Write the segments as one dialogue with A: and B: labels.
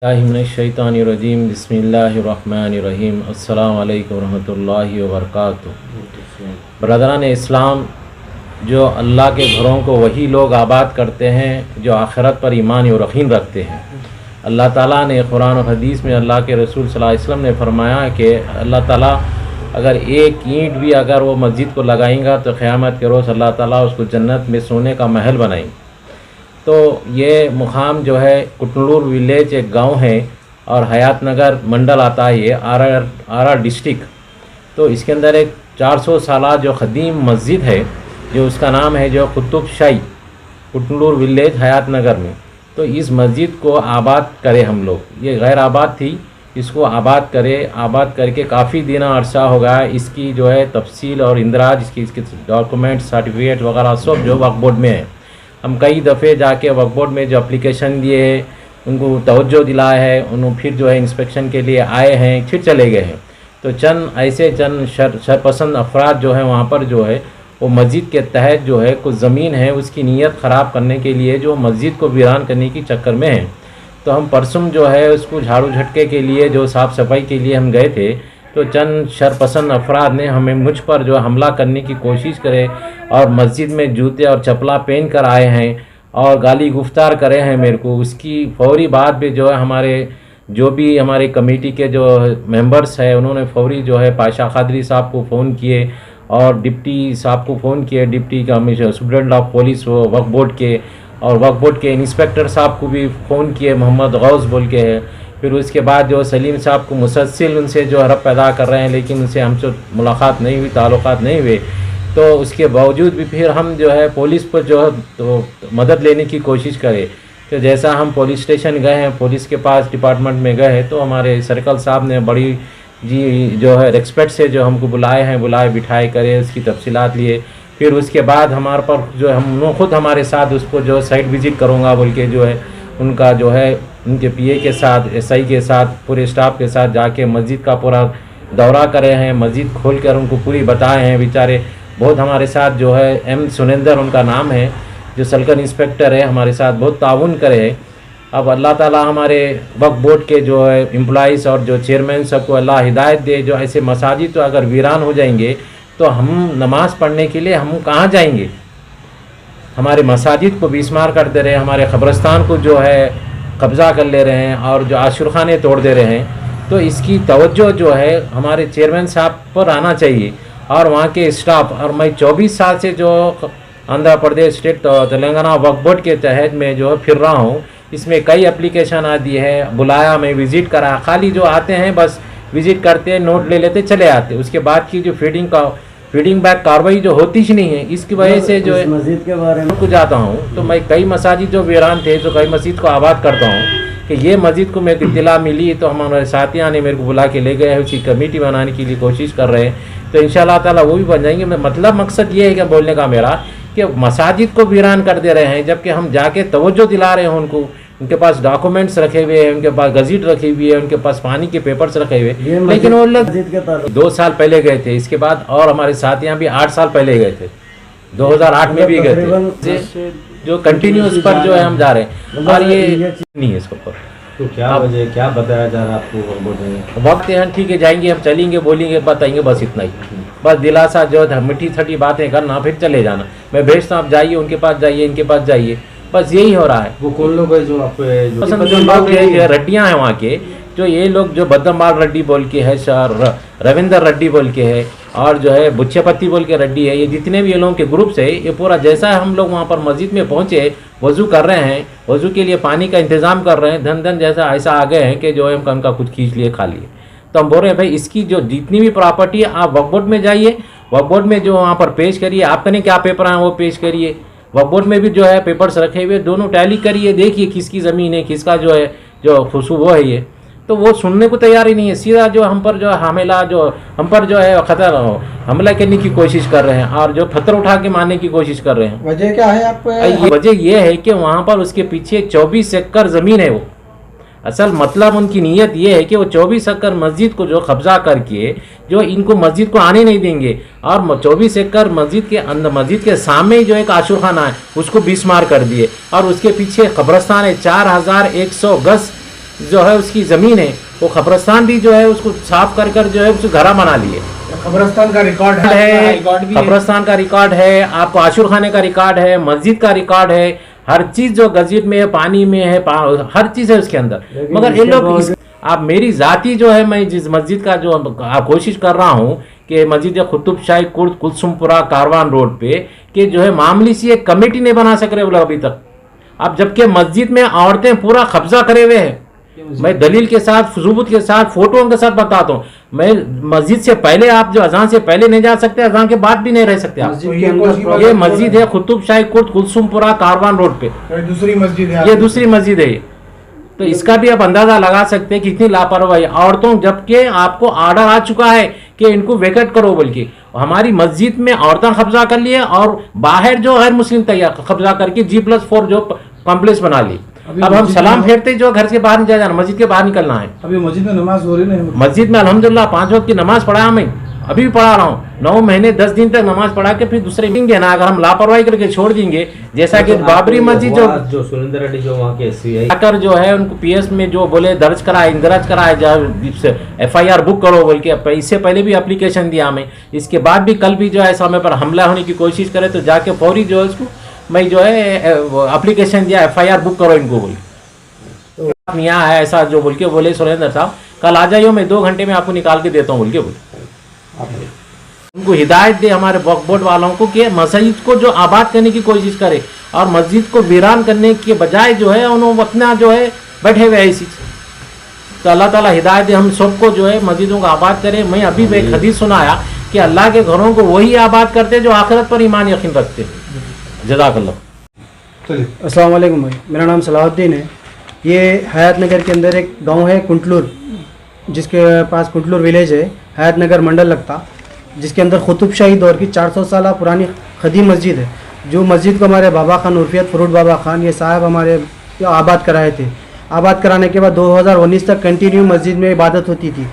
A: शैतानिर्रजीम बिस्मिल्लाहिर्रहमानिर्रहीम अस्सलामु अलैकुम रहमतुल्लाहि व बरकातुहू। ब्रदरान इस्लाम, जो अल्लाह के घरों को वही लोग आबाद करते हैं जो आखिरत पर ईमान और यकीन रखते हैं। अल्लाह ताला ने कुरान और हदीस में अल्लाह के रसूल सल्लल्लाहु अलैहि वसल्लम ने फरमाया कि अल्लाह ताला अगर एक ईंट भी अगर वो मस्जिद को लगाएंगा तो क़यामत के रोज़ अल्लाह ताला उसको जन्नत में सोने का महल बनाएंगे। तो ये मुकाम जो है कुटनूर विलेज एक गांव है और हयात नगर मंडल आता है, ये आर डिस्ट्रिक्ट। तो इसके अंदर एक 400 साला जो क़दीम मस्जिद है जो उसका नाम है जो कुतुब शाही कुटनूर विलेज हयात नगर में। तो इस मस्जिद को आबाद करें हम लोग, ये गैर आबाद थी, इसको आबाद करें। आबाद करके काफ़ी दिन अरसा हो गया। इसकी जो है तफसील और इंदराज इसके डॉक्यूमेंट सर्टिफिकेट वगैरह सब जो वक्फ बोर्ड में है। हम कई दफ़े जाके वक्फ बोर्ड में जो एप्लीकेशन दिए हैं उनको तवज्जो दिलाया है, उन्होंने फिर जो है इंस्पेक्शन के लिए आए हैं, फिर चले गए हैं। तो चंद शरपसंद अफराद जो है वहाँ पर जो है वो मस्जिद के तहत जो है कुछ ज़मीन है उसकी नीयत ख़राब करने के लिए जो मस्जिद को वीरान करने की चक्कर में है। तो हम परसों जो है उसको झाड़ू झटके के लिए जो साफ़ सफाई के लिए हम गए थे, तो चंद शरपसंद अफराद ने हमें मुझ पर जो हमला करने की कोशिश करे और मस्जिद में जूते और चप्पला पहन कर आए हैं और गाली गुफ्तार करे हैं मेरे को। उसकी फौरी बाद पे जो है हमारे कमेटी के जो मेंबर्स हैं उन्होंने फौरी जो है पाशा खादरी साहब को फ़ोन किए और डिप्टी साहब को फ़ोन किए, deputy commissioner superintendent of police Waqf board के, और वक्फ बोर्ड के इंस्पेक्टर साहब को भी फ़ोन किए, मोहम्मद गौस बोल के है। फिर उसके बाद जो सलीम साहब को मुसलसिल उनसे जो हरफ पैदा कर रहे हैं, लेकिन उनसे हमसे मुलाकात नहीं हुई, ताल्लुकात नहीं हुए। तो उसके बावजूद भी फिर हम जो है पुलिस पर जो है तो मदद लेने की कोशिश करें। तो जैसा हम पुलिस स्टेशन गए हैं, पुलिस के पास डिपार्टमेंट में गए हैं, तो हमारे सर्कल साहब ने बड़ी जी जो है रिस्पेक्ट से जो हमको बुलाए बिठाए करे, उसकी तफसीलात लिए। फिर उसके बाद हमारे पर जो हम खुद हमारे साथ उसको जो साइट विज़िट करूँगा बोल के जो है उनका जो है उनके पीए के साथ, एसआई के साथ, पूरे स्टाफ के साथ जाके मस्जिद का पूरा दौरा करे हैं, मस्जिद खोल कर उनको पूरी बताए हैं। बेचारे बहुत हमारे साथ जो है एम सुनेंदर उनका नाम है, जो सर्कल इंस्पेक्टर है, हमारे साथ बहुत ताउन करे है। अब अल्लाह ताला हमारे वक्फ बोर्ड के जो है एम्प्लॉइज़ और जो चेयरमैन सबको अल्लाह हिदायत दे। जो ऐसे मसाजिद तो अगर वीरान हो जाएंगे तो हम नमाज़ पढ़ने के लिए हम कहाँ जाएंगे? हमारे मसाजिद को बीसमार कर दे रहे हैं, हमारे क़ब्रस्तान को जो है कब्ज़ा कर ले रहे हैं और जो आशुरखाने तोड़ दे रहे हैं। तो इसकी तवज्जो जो है हमारे चेयरमैन साहब पर आना चाहिए और वहाँ के स्टाफ। और मैं 24 साल से जो आंध्र प्रदेश स्टेट तेलंगाना वक्फ बोर्ड के तहत में जो फिर रहा हूँ, इसमें कई एप्लीकेशन आती है, बुलाया, मैं विज़िट करा, खाली जो आते हैं बस विज़िट करते, नोट ले लेते, चले आते। उसके बाद की जो फीडिंग बैक कार्रवाई जो होती ही नहीं है, इसकी वजह से जो है मस्जिद के बारे में कुछ जाता हूँ तो मैं कई मसाजिद जो वीरान थे तो कई मस्जिद को आबाद करता हूँ कि ये मस्जिद को मेरे को इत्तला मिली तो हमारे साथियों ने मेरे को बुला के ले गए हैं, उसकी कमेटी बनाने के लिए कोशिश कर रहे हैं। तो इंशाअल्लाह ताला वो भी बन जाएंगे। मतलब मकसद ये है कि बोलने का मेरा कि मसाजिद को वीरान कर दे रहे हैं, जबकि हम जाके तवज्जो दिला रहे हैं उनको। उनके पास डॉक्यूमेंट्स रखे हुए हैं, उनके पास गज़ेट रखी हुई है, उनके पास पानी के पेपर्स रखे हुए, लेकिन वो लोग 2 साल पहले गए थे। इसके बाद और हमारे साथियाँ भी 8 साल पहले गए थे, 2008 में भी गए थे। जो कंटिन्यूस पर जो है हम जा रहे हैं और ये नहीं है इसके ऊपर।
B: तो क्या वजह, क्या बताया जा रहा है आपको?
A: वक्त है, ठीक है, जाएंगे हम, चलेंगे, बोलेंगे, बताएंगे, बस इतना ही। बस दिलासा जो मीठी छठी बातें करना, फिर चले जाना। मैं भेजता हूँ, आप जाइए, उनके पास जाइए, इनके पास जाइए, बस यही हो रहा है।
B: वो कौन लोग है जो आप
A: रड्डियाँ हैं वहाँ के, जो ये लोग जो बद्दमबाल रेड्डी बोल के है, रविंदर रेड्डी बोल के है, और जो है बुच्छेपत्ती बोल के रेड्डी है, ये जितने भी ये लोगों के ग्रुप्स है, ये पूरा जैसा हम लोग वहाँ पर मस्जिद में पहुँचे, वज़ू कर रहे हैं, वज़ू के लिए पानी का इंतज़ाम कर रहे हैं, धन जैसा ऐसा आ गए हैं कि जो है हम उनका कुछ खींच लिए, खा लिए। तो हम बोल रहे हैं भाई इसकी जो जितनी भी प्रॉपर्टी है आप वक्फ बोर्ड में जाइए, वक्फ बोर्ड में जो वहाँ पर पेश करिए, आपने क्या पेपर हैं वो पेश करिए। वक्फ बोर्ड में भी जो है पेपर्स रखे हुए, दोनों टैली करिए, देखिए किसकी ज़मीन है, किसका जो है जो खुशबू वो है ये। तो वो सुनने को तैयार ही नहीं है, सीधा जो हम पर जो हमला जो हम पर जो है खतर हमला करने की कोशिश कर रहे हैं और जो पत्थर उठा के मारने की कोशिश कर रहे हैं।
B: वजह क्या है आपको?
A: वजह ये है कि वहाँ पर उसके पीछे 24 एकड़ ज़मीन है। वो असल मतलब उनकी नीयत ये है कि वो 24 एकड़ मस्जिद को जो कब्जा करके जो इनको मस्जिद को आने नहीं देंगे, और 24 एकड़ मस्जिद के अंदर, मस्जिद के सामने जो एक आशुखाना है उसको बीसमार कर दिए, और उसके पीछे कब्रस्तान है 4100 गज जो है उसकी ज़मीन है, वो कब्रस्तान भी जो है उसको साफ कर कर जो है उसको घरा बना लिए।
B: कब्रस्तान का रिकॉर्ड
A: है, कब्रस्तान का रिकॉर्ड है, आपको आशुर खाने का रिकॉर्ड है, मस्जिद का रिकॉर्ड है, हर चीज़ जो गजीब में है, पानी में है, हर चीज़ है उसके अंदर। मगर ये लोग आप मेरी ज़ाती जो है, मैं जिस मस्जिद का जो कोशिश कर रहा हूँ कि मस्जिद कुतुब शाही कुर्द कुलसुमपुरा कारवान रोड पे कि जो है मामूली सी एक कमेटी नहीं बना सक रहे वो लोग अभी तक। अब जबकि मस्जिद में औरतें पूरा कब्जा करे हुए हैं, मैं दलील के साथ सबूत के साथ फोटोओं के साथ बताता हूँ। मैं मस्जिद से पहले आप जो अजान से पहले नहीं जा सकते, अजान के बाद भी नहीं रह सकते आप। ये मस्जिद है कुतुब शाही कुर्द कुलसुमपुरा कारवान रोड पे,
B: दूसरी मस्जिद है,
A: ये दूसरी मस्जिद है। तो इसका भी आप अंदाजा लगा सकते हैं कि कितनी लापरवाही औरतों, जबकि आपको ऑर्डर आ चुका है कि इनको वेकेट करो बोल के। हमारी मस्जिद में औरतें कब्जा कर लिए और बाहर जो गैर मुस्लिम तैयार कब्जा करके G+4 जो कॉम्प्लेक्स बना ली। अब हम सलाम फेरते जो घर से बाहर नहीं जाना, मस्जिद के बाहर निकलना है।
B: अभी मस्जिद में नमाज हो रही नहीं?
A: मस्जिद में अल्हम्दुलिल्लाह 5 वक्त की नमाज पढ़ा, मैं अभी भी पढ़ा रहा हूँ। 9 महीने 10 दिन तक नमाज पढ़ा के फिर दूसरे देंगे ना, अगर हम लापरवाही करके छोड़ देंगे जैसा कि बाबरी मस्जिद जो
B: सुरेंद्र रेड्डी जो वहाँ के SCI
A: आकर जो है उनको PS में जो बोले दर्ज कराए, इंदराज कराए, FIR बुक करो बोल के। इससे पहले भी एप्लीकेशन दिया मैं, इसके बाद भी कल भी जो है समय पर हमला होने की कोशिश करे तो जाके फौरी जो है उसको मैं जो है एप्लीकेशन दिया, FIR बुक करो इनको बोल। तो यहाँ है ऐसा जो बोल के बोले सुरेंद्र साहब कल आ जाइए, मैं 2 घंटे में आपको निकाल के देता हूँ बोल के बोले। उनको हिदायत दे हमारे वक्फ बोर्ड वालों को कि मस्जिद को जो आबाद करने की कोशिश करे और मस्जिद को वीरान करने के बजाय जो है उन्होंने अपना जो है बैठे हुए ऐसी। तो अल्लाह ताला हिदायत दे हम सबको जो है मस्जिदों को आबाद करे। मैं अभी एक हदीस सुनाया कि अल्लाह के घरों को वही आबाद करते जो आखिरत पर ईमान यकीन रखते। जज़ाकल्लाह।
C: अस्सलाम वालेकुम भाई, मेरा नाम सलाहुद्दीन है। ये हयात नगर के अंदर एक गांव है कुंटलूर, जिसके पास कुंटलूर विलेज है, हयात नगर मंडल लगता, जिसके अंदर कुतुब शाही दौर की 400 साल पुरानी खदीम मस्जिद है। जो मस्जिद को हमारे बाबा खान उर्फियत फरूट बाबा खान ये साहब हमारे आबाद कराए थे। आबाद कराने के बाद 2019 तक कंटिन्यू मस्जिद में इबादत होती थी।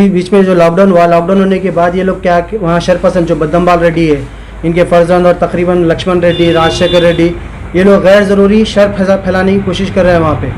C: बीच में जो लॉकडाउन हुआ, लॉकडाउन होने के बाद ये लोग क्या वहाँ शरपसंद जो बद्दमबाल रेड्डी है, इनके फर्जंद और तकरीबन लक्ष्मण रेड्डी, राजशेखर रेड्डी, ये लोग गैर ज़रूरी शर फैलाने की कोशिश कर रहे हैं वहाँ पे।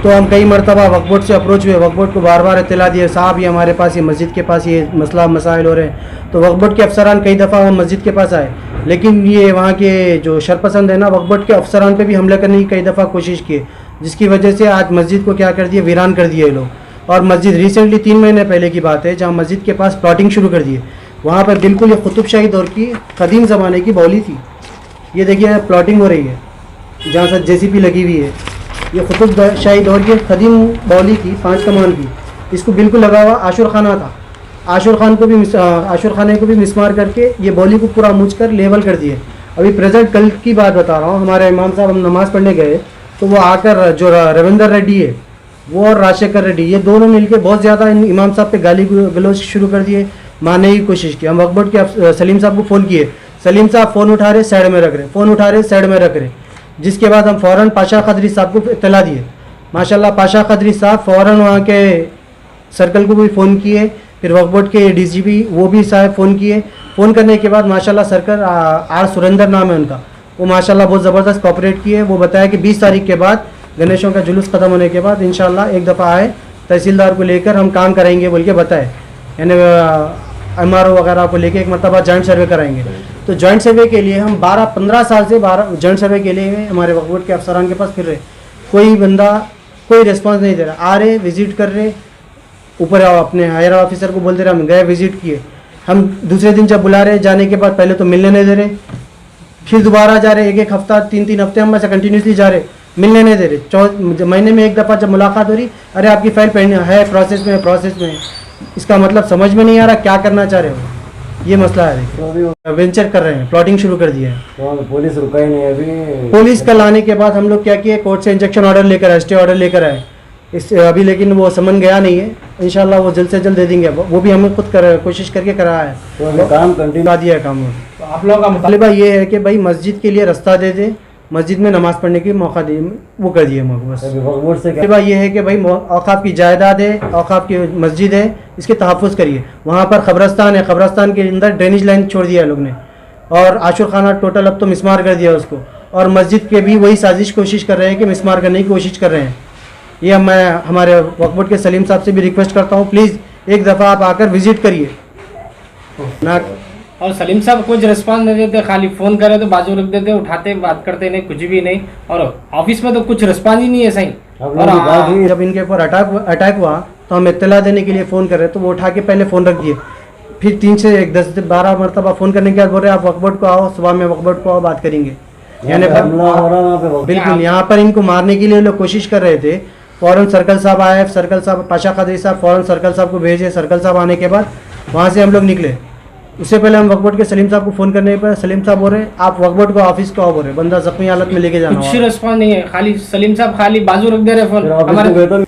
C: तो हम कई मरतबा वक्फ बोर्ड से अप्रोच हुए, वक्फ बोर्ड को बार बार इत्तला दिए, साहब ये हमारे पास ये मस्जिद के पास ये मसला मसाइल हो रहे हैं। तो वक्फ बोर्ड के अफसरान कई दफ़ा हम मस्जिद के पास आए, लेकिन ये वहाँ के जो शरपसंद है ना, वक्फ बोर्ड के अफसरान पे भी हमला करने की कई दफ़ा कोशिश की, जिसकी वजह से आज मस्जिद को क्या कर दिया, वीरान कर दिए लोग। और मस्जिद रिसेंटली 3 महीने पहले की बात है, जहाँ मस्जिद के पास प्लॉटिंग शुरू कर दिए। वहाँ पर बिल्कुल ये कुतुब शाही दौर की कदीम ज़माने की बौली थी। ये देखिए प्लॉटिंग हो रही है, जहाँ से JCP लगी हुई है। ये कुतुब शाही दौर की कदीम बौली थी, 5 कमान की। इसको बिल्कुल लगा हुआ आशुर खाना था। आशुर खाने को भी मिसमार करके ये बौली को पूरा मूछ कर लेवल कर दिए। अभी प्रेजेंट कल की बात बता रहा हूँ, हमारे इमाम साहब हम नमाज़ पढ़ने गए तो वो आकर जो रविंदर रेड्डी है वो और राजशेखर रेड्डी, ये दोनों मिलकर बहुत ज़्यादा इमाम साहब पे गाली गलौज शुरू कर दिए, मारने की कोशिश की। हम वक्फ बोर्ड के सलीम साहब को फ़ोन किए, सलीम साहब फ़ोन उठा रहे, साइड में रख रहे, फ़ोन उठा रहे, साइड में रख रहे। जिसके बाद हम फ़ौरन पाशा खदरी साहब को इत्तला दिए। माशाल्लाह पाशा खदरी साहब फ़ौरन वहाँ के सर्कल को भी फ़ोन किए, फिर वक्फ बोर्ड के DGP वो भी साहब फ़ोन किए। फ़ोन करने के बाद माशाल्लाह सर्कल R सुरेंद्र नाम है उनका, वो माशाल्लाह बहुत ज़बरदस्त कोऑपरेट किए। वो बताया कि 20 तारीख के बाद गणेशों का जुलूस ख़त्म होने के बाद इंशाल्लाह एक दफ़ा आए, तहसीलदार को लेकर हम काम कराएंगे बोल के बताए, यानी MRO वगैरह को लेकर एक मरतबा जॉइंट सर्वे कराएंगे। तो जॉइंट सर्वे के लिए हम 12-15 साल से जॉइंट सर्वे के लिए हमारे वक्फ बोर्ड के अफसरान के पास फिर रहे, कोई बंदा कोई रिस्पांस नहीं दे रहा। आ रहे, विज़िट कर रहे, ऊपर अपने हायर ऑफिसर को बोलते रहे, हम गए विज़िट किए। हम दूसरे दिन जब बुला रहे, जाने के बाद पहले तो मिलने नहीं दे रहे, फिर दोबारा जा रहे, 1-1 हफ्ता 3-3 हफ्ते हम ऐसे कंटिन्यूसली जा रहे, मिलने नहीं दे रहे। महीने में एक दफ़ा जब मुलाकात हो रही, अरे आपकी फ़ाइल पेंडिंग है, प्रोसेस में। इसका मतलब समझ में नहीं आ रहा क्या करना चाह रहे हो, ये मसला है। तो वेंचर कर रहे हैं, प्लॉटिंग शुरू कर दिया है।
B: तो पुलिस रुका ही नहीं अभी।
C: पुलिस कल आने के बाद हम लोग क्या किए, कोर्ट से इंजेक्शन ऑर्डर लेकर आए, स्टे ऑर्डर लेकर आए इस अभी, लेकिन वो समन गया नहीं है। इंशाल्लाह वो जल्द से जल्द दे देंगे, वो भी हमें खुद कोशिश करके कराया है।
B: तो काम कंटिन्यू
C: दिया है काम।
B: तो आप लोगों का
C: मुतालिबा ये है कि भाई मस्जिद के लिए रास्ता दे दे, मस्जिद में नमाज़ पढ़ने की मौका दे, वो कर दिए बस। मुतालिबा ये है कि भाई औकाफ की जायदाद है, औकाफ की मस्जिद है, इसके तहफ़्फ़ुज़ करिए। वहाँ पर क़ब्रस्तान है, क़ब्रस्तान के अंदर ड्रेनेज लाइन छोड़ दिया है लोग ने, और आशुर खाना टोटल अब तो मिसमार कर दिया उसको। और मस्जिद के भी वही साजिश कोशिश कर रहे हैं कि मिसमार करने की कोशिश कर रहे हैं। ये मैं हमारे वक्फ बोर्ड के सलीम साहब से भी रिक्वेस्ट करता हूँ, प्लीज़ एक दफ़ा आप आकर विजिट करिए ना।
D: और सलीम साहब कुछ रिस्पांस नहीं देते, खाली फ़ोन करे तो बाजू रख देते, उठाते बात करते नहीं, कुछ भी नहीं। और ऑफिस में तो कुछ रिस्पांस ही नहीं है सही। और
C: जब इनके ऊपर अटैक हुआ तो हम इत्तला देने के लिए फ़ोन कर रहे तो वो उठा के पहले फ़ोन रख दिए, फिर 3 से 10 से 12 मरतबा फ़ोन करने के बाद बोल रहे आप वक्फ बोर्ड को आओ, सुबह में वक्फ बोर्ड को आओ, बात करेंगे। यानी बिल्कुल यहाँ पर इनको मारने के लिए लोग कोशिश कर रहे थे। फ़ौरन सर्कल साहब आए, सर्कल साहब पाशा कादरी साहब फ़ौरन सर्कल साहब को भेजे, सर्कल साहब आने के बाद वहाँ से हम लोग निकले। उससे पहले हम वक्फ बोर्ड के सलीम साहब को फ़ोन करने पर सलीम साहब बोल रहे आप वक्फ बोर्ड को ऑफिस को आओ, बोल रहे बंदा जख्मी हालत में लेके जाना।
D: कुछ रिस्पांस नहीं है, खाली सलीम साहब खाली बाजू रख दे रहे फ़ोन,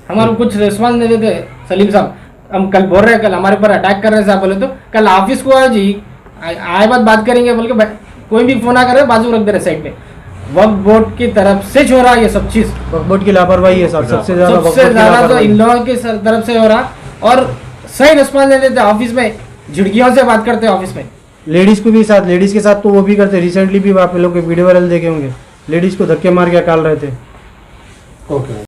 D: हमारा कुछ रिस्पांस नहीं देते सलीम साहब। हम कल बोल रहे हैं, कल हमारे ऊपर अटैक कर रहे हैं साहब, बोले तो कल ऑफिस को आओ जी, आए बात करेंगे बोल के कोई भी फ़ोन आ करे बाजू रख दे रहे साइड में। वक्फ बोर्ड की तरफ से हो रहा है ये सब चीज़,
C: वक्फ बोर्ड की लापरवाही है सर, सबसे ज़्यादा
D: तो इन लोगों की तरफ से हो रहा। और सही रिस्पांस नहीं देते, ऑफिस में झिड़कियों से बात करते हैं ऑफिस में।
C: लेडीज़ को भी साथ, लेडीज़ के साथ तो वो भी करते, रिसेंटली भी आप लोग के वीडियो वायरल देखे होंगे, लेडीज़ को धक्के मार के निकाल रहे थे।
B: ओके।